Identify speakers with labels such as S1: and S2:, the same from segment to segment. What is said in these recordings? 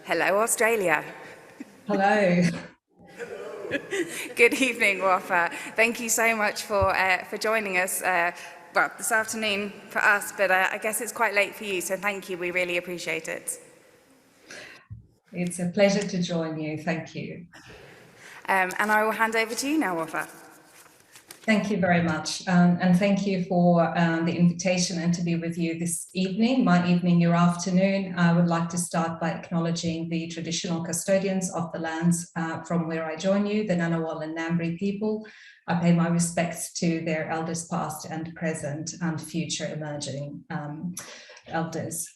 S1: Hello, Australia.
S2: Hello.
S1: Good evening, Wafa. Thank you so much for joining us. Well, this afternoon for us, but I guess it's quite late for you, so thank you. We really appreciate it.
S2: It's a pleasure to join you. Thank you.
S1: And I will hand over to you now, Wafa.
S2: Thank you very much. And thank you for the invitation and to be with you this evening, my evening, your afternoon. I would like to start by acknowledging the traditional custodians of the lands from where I join you, the Ngunnawal and Ngambri people. I pay my respects to their elders past and present and future emerging elders.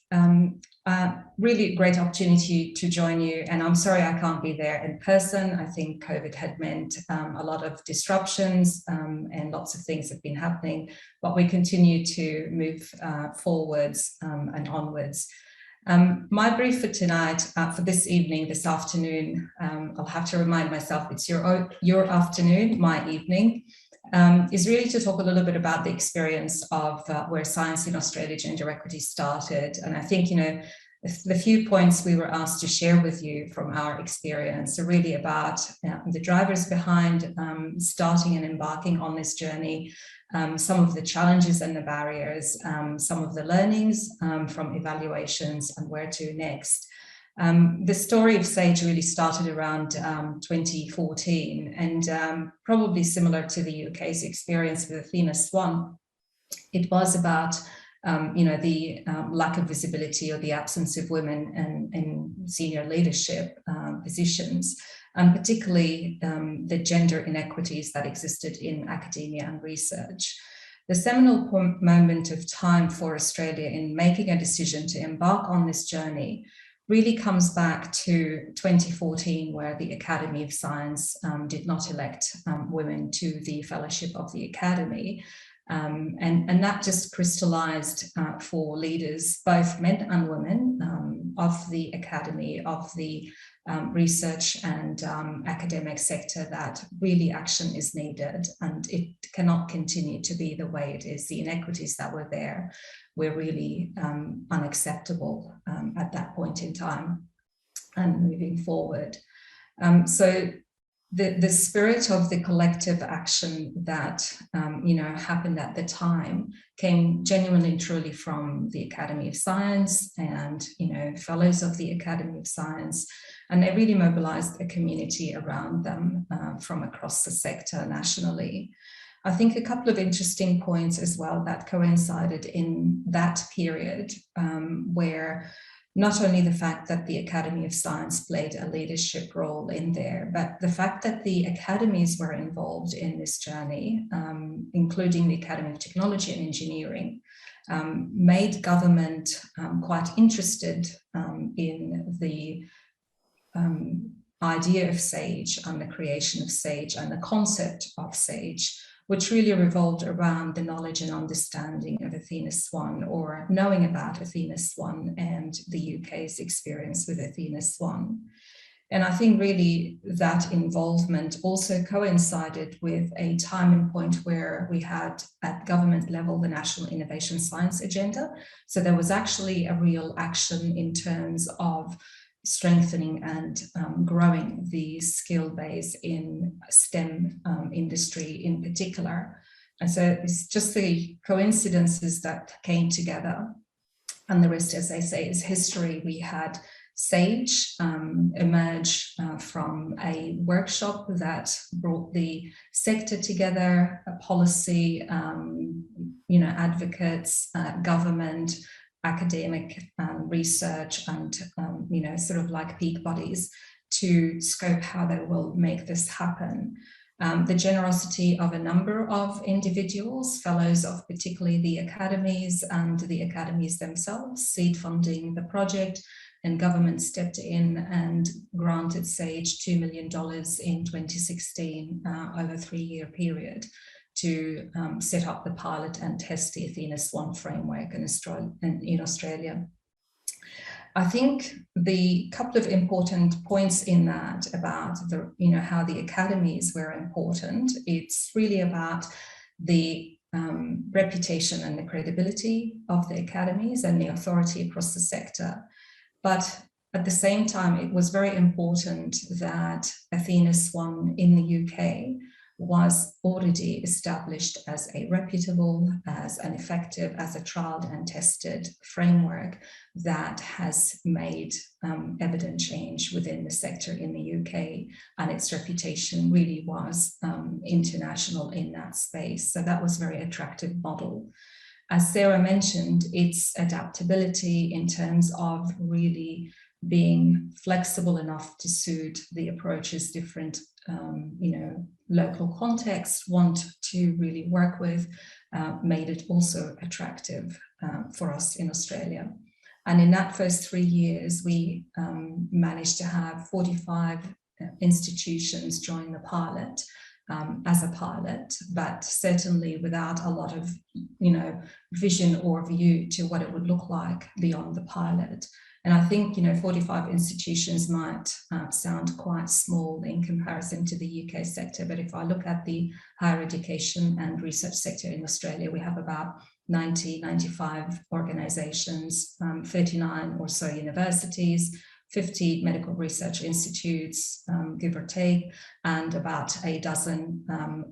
S2: Really great opportunity to join you, and I'm sorry I can't be there in person. I think COVID had meant a lot of disruptions and lots of things have been happening, but we continue to move forwards and onwards. My brief for tonight, for this evening, this afternoon, I'll have to remind myself it's your afternoon, my evening, is really to talk a little bit about the experience of where Science in Australia Gender Equity started. And I think, the few points we were asked to share with you from our experience are really about the drivers behind starting and embarking on this journey, some of the challenges and the barriers, some of the learnings from evaluations and where to next. The story of SAGE really started around 2014, and probably similar to the UK's experience with Athena Swan. It was about the lack of visibility or the absence of women in senior leadership positions, and particularly the gender inequities that existed in academia and research. The seminal moment of time for Australia in making a decision to embark on this journey really comes back to 2014, where the Academy of Science did not elect women to the Fellowship of the Academy. And that just crystallized for leaders, both men and women, of the academy, of the research and academic sector, that really action is needed, and it cannot continue to be the way it is. The inequities that were there were really unacceptable at that point in time and moving forward. So the spirit of the collective action that happened at the time came genuinely and truly from the Academy of Science and fellows of the Academy of Science, and they really mobilized a community around them from across the sector nationally. I think a couple of interesting points as well that coincided in that period, where not only the fact that the Academy of Science played a leadership role in there, but the fact that the academies were involved in this journey, including the Academy of Technology and Engineering, made government quite interested in the idea of SAGE and the creation of SAGE and the concept of SAGE, which really revolved around the knowledge and understanding of Athena Swan, or knowing about Athena Swan and the UK's experience with Athena Swan. And I think really that involvement also coincided with a time and point where we had at government level the National Innovation Science Agenda. So there was actually a real action in terms of strengthening and growing the skill base in STEM industry in particular. And so it's just the coincidences that came together, and the rest, as I say, is history. We had SAGE emerge from a workshop that brought the sector together, policy, advocates, government, academic research, and sort of like peak bodies to scope how they will make this happen. The generosity of a number of individuals, fellows of particularly the academies and the academies themselves, seed funding the project, and government stepped in and granted SAGE $2 million in 2016 over a 3-year period to set up the pilot and test the Athena Swan framework in Australia. I think the couple of important points in that about how the academies were important, it's really about the reputation and the credibility of the academies and the authority across the sector. But At the same time, it was very important that Athena Swan in the UK was already established as a reputable, as an effective, as a tried and tested framework that has made evident change within the sector in the UK, and its reputation really was international in that space. So that was a very attractive model. As Sarah mentioned, its adaptability in terms of really being flexible enough to suit the approaches different local contexts want to really work with, made it also attractive for us in Australia. And in that first 3 years, we managed to have 45 institutions join the pilot as a pilot, but certainly without a lot of, vision or view to what it would look like beyond the pilot. And I think, 45 institutions might sound quite small in comparison to the UK sector, but if I look at the higher education and research sector in Australia, we have about 95 organisations, 39 or so universities, 50 medical research institutes, give or take, and about a dozen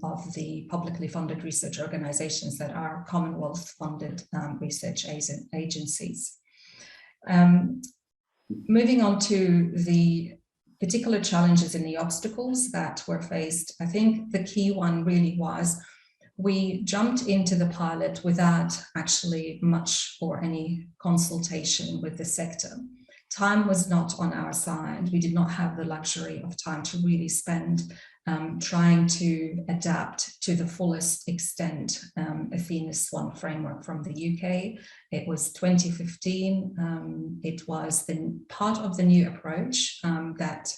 S2: of the publicly funded research organisations that are Commonwealth-funded research agencies. Moving on to the particular challenges and the obstacles that were faced, I think the key one really was we jumped into the pilot without actually much or any consultation with the sector. Time was not on our side. We did not have the luxury of time to really spend trying to adapt to the fullest extent Athena Swan framework from the UK. It was 2015. It was the part of the new approach that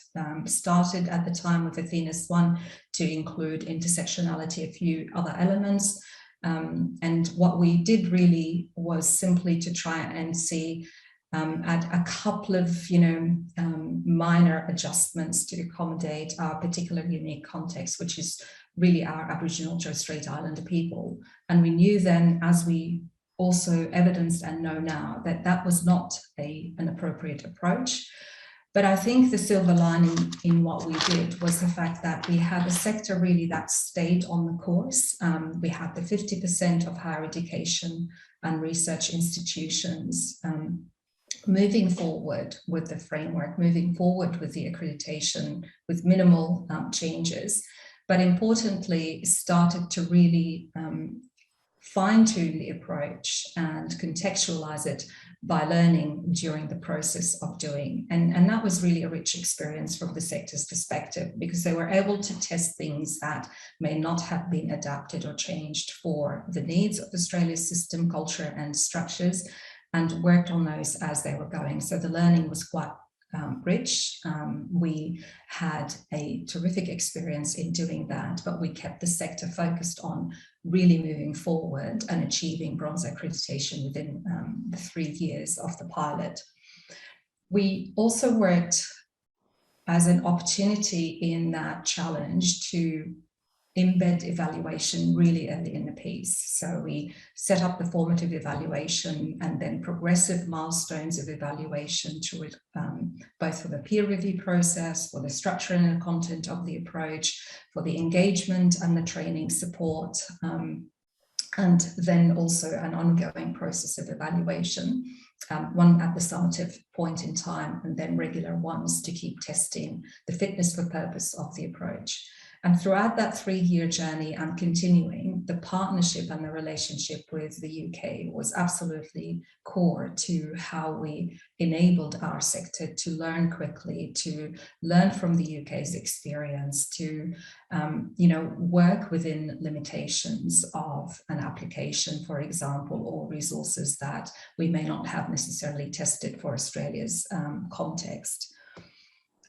S2: started at the time with Athena Swan to include intersectionality, a few other elements. And what we did really was simply to try and see at a couple of minor adjustments to accommodate our particular unique context, which is really our Aboriginal Torres Strait Islander people. And we knew then, as we also evidenced and know now, that that was not an appropriate approach. But I think the silver lining in what we did was the fact that we had a sector really that stayed on the course. We had the 50% of higher education and research institutions moving forward with the framework, moving forward with the accreditation with minimal changes, but importantly started to really fine-tune the approach and contextualize it by learning during the process of doing. And that was really a rich experience from the sector's perspective, because they were able to test things that may not have been adapted or changed for the needs of Australia's system, culture and structures, and worked on those as they were going. So the learning was quite rich. We had a terrific experience in doing that, but we kept the sector focused on really moving forward and achieving bronze accreditation within the 3 years of the pilot. We also worked as an opportunity in that challenge to embed evaluation really early in the piece. So we set up the formative evaluation and then progressive milestones of evaluation to it, both for the peer review process, for the structure and the content of the approach, for the engagement and the training support, and then also an ongoing process of evaluation, one at the summative point in time, and then regular ones to keep testing the fitness for purpose of the approach. And throughout that 3-year journey and continuing, the partnership and the relationship with the UK was absolutely core to how we enabled our sector to learn quickly, to learn from the UK's experience, to work within limitations of an application, for example, or resources that we may not have necessarily tested for Australia's context.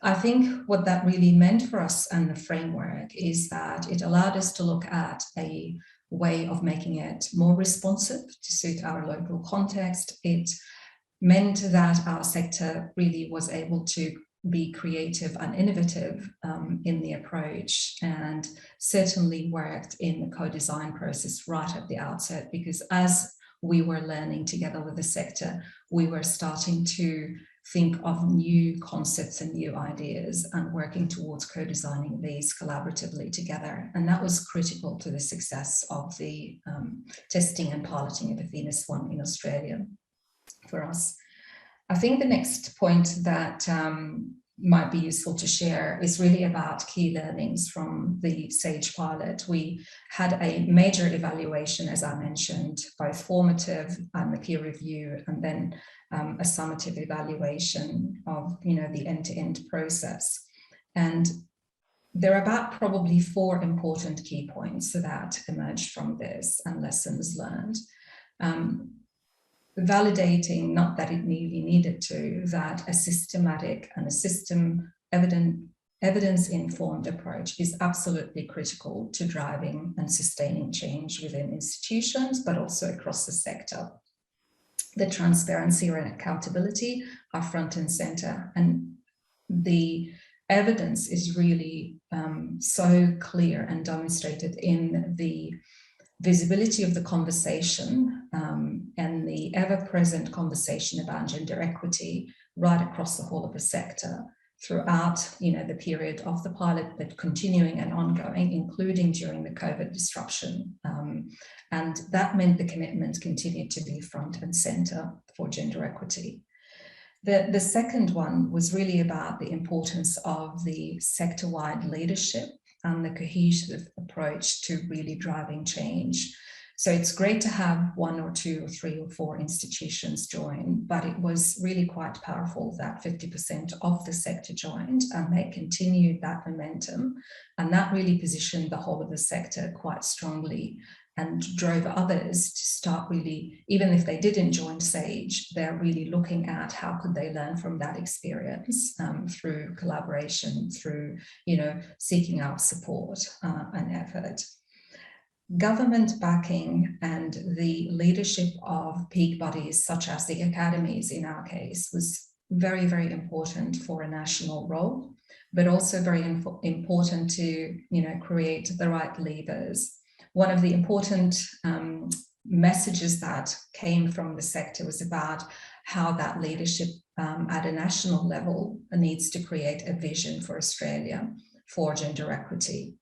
S2: I think what that really meant for us and the framework is that it allowed us to look at a way of making it more responsive to suit our local context. It meant that our sector really was able to be creative and innovative in the approach, and certainly worked in the co-design process right at the outset, because as we were learning together with the sector, we were starting to think of new concepts and new ideas and working towards co-designing these collaboratively together. And that was critical to the success of the testing and piloting of Athenis-1 in Australia for us. I think the next point that might be useful to share is really about key learnings from the SAGE pilot. We had a major evaluation, as I mentioned, both formative and the peer review, and then a summative evaluation of the end-to-end process. And there are about probably 4 important key points that emerged from this and lessons learned. Validating, not that it really needed to, that a systematic and a evidence-informed approach is absolutely critical to driving and sustaining change within institutions, but also across the sector. The transparency and accountability are front and center, and the evidence is really so clear and demonstrated in the visibility of the conversation and the ever-present conversation about gender equity right across the whole of the sector throughout the period of the pilot, but continuing and ongoing, including during the COVID disruption. And that meant the commitment continued to be front and center for gender equity. The second one was really about the importance of the sector-wide leadership and the cohesive approach to really driving change. So it's great to have 1 or 2 or 3 or 4 institutions join, but it was really quite powerful that 50% of the sector joined, and they continued that momentum. And that really positioned the whole of the sector quite strongly and drove others to start really, even if they didn't join SAGE, they're really looking at how could they learn from that experience through collaboration, through seeking out support and effort. Government backing and the leadership of peak bodies such as the academies in our case was very, very important for a national role, but also very important to create the right levers. One of the important messages that came from the sector was about how that leadership at a national level needs to create a vision for Australia for gender equity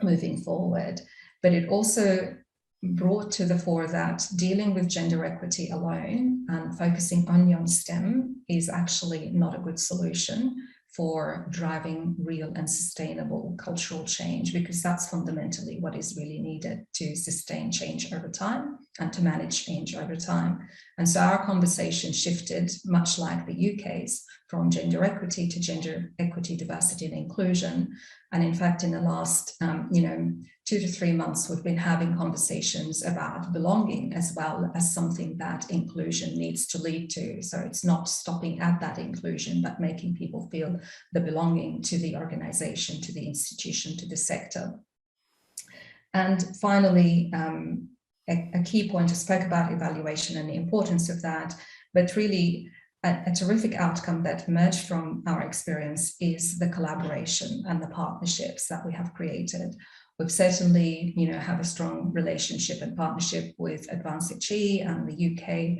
S2: moving forward. But it also brought to the fore that dealing with gender equity alone and focusing only on STEM is actually not a good solution for driving real and sustainable cultural change, because that's fundamentally what is really needed to sustain change over time and to manage change over time. And so our conversation shifted, much like the UK's, from gender equity to gender equity, diversity and inclusion. And in fact, in the last 2 to 3 months, we've been having conversations about belonging as well as something that inclusion needs to lead to. So it's not stopping at that inclusion, but making people feel the belonging to the organization, to the institution, to the sector. And finally, a key point, I spoke about evaluation and the importance of that, but really a terrific outcome that emerged from our experience is the collaboration and the partnerships that we have created. We've certainly, have a strong relationship and partnership with Advance HE and the UK.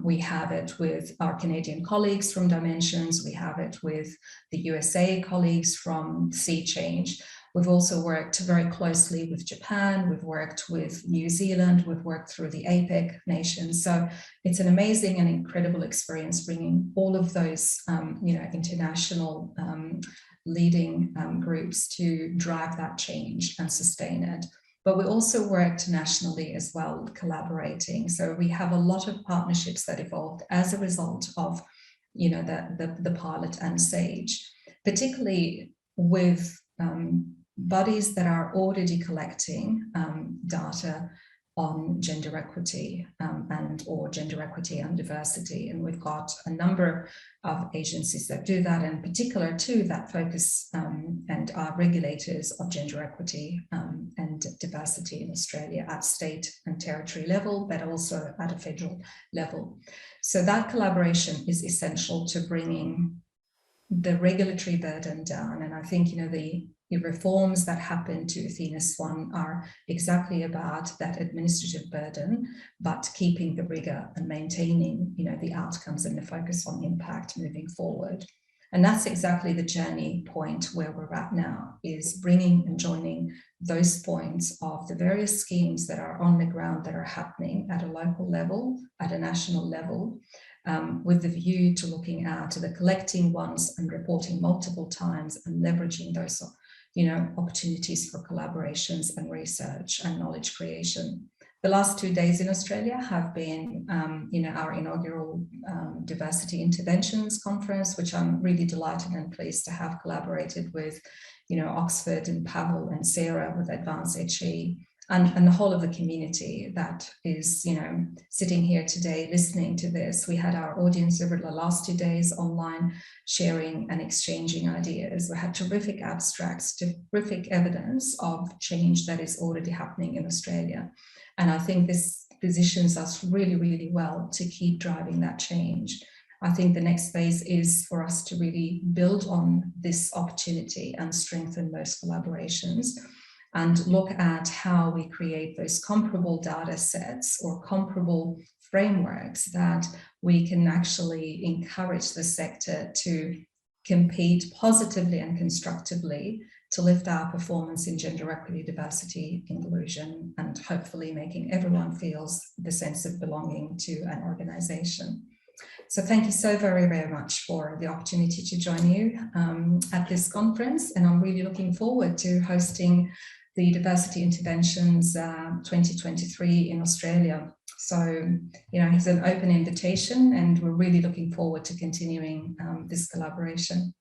S2: We have it with our Canadian colleagues from Dimensions. We have it with the USA colleagues from Sea Change. We've also worked very closely with Japan. We've worked with New Zealand. We've worked through the APEC nations. So it's an amazing and incredible experience bringing all of those, international leading groups to drive that change and sustain it. But we also worked nationally as well, collaborating. So we have a lot of partnerships that evolved as a result of, the pilot and SAGE, particularly with bodies that are already collecting data on gender equity or gender equity and diversity. And we've got a number of agencies that do that, in particular two that focus and are regulators of gender equity and diversity in Australia at state and territory level, but also at a federal level. So that collaboration is essential to bringing the regulatory burden down. And I think, the The reforms that happen to Athena Swan are exactly about that administrative burden, but keeping the rigor and maintaining, the outcomes and the focus on impact moving forward. And that's exactly the journey point where we're at now, is bringing and joining those points of the various schemes that are on the ground, that are happening at a local level, at a national level, with the view to looking at the collecting ones and reporting multiple times and leveraging those opportunities for collaborations and research and knowledge creation. The last 2 days in Australia have been, our inaugural Diversity Interventions Conference, which I'm really delighted and pleased to have collaborated with, Oxford and Pavel and Sarah with Advanced HE, and the whole of the community that is, sitting here today listening to this. We had our audience over the last 2 days online sharing and exchanging ideas. We had terrific abstracts, terrific evidence of change that is already happening in Australia. And I think this positions us really, really well to keep driving that change. I think the next phase is for us to really build on this opportunity and strengthen those collaborations, and look at how we create those comparable data sets or comparable frameworks that we can actually encourage the sector to compete positively and constructively to lift our performance in gender equity, diversity, inclusion, and hopefully making everyone feels the sense of belonging to an organization. So thank you so very, very much for the opportunity to join you at this conference. And I'm really looking forward to hosting the Diversity Interventions 2023 in Australia. So, it's an open invitation, and we're really looking forward to continuing this collaboration.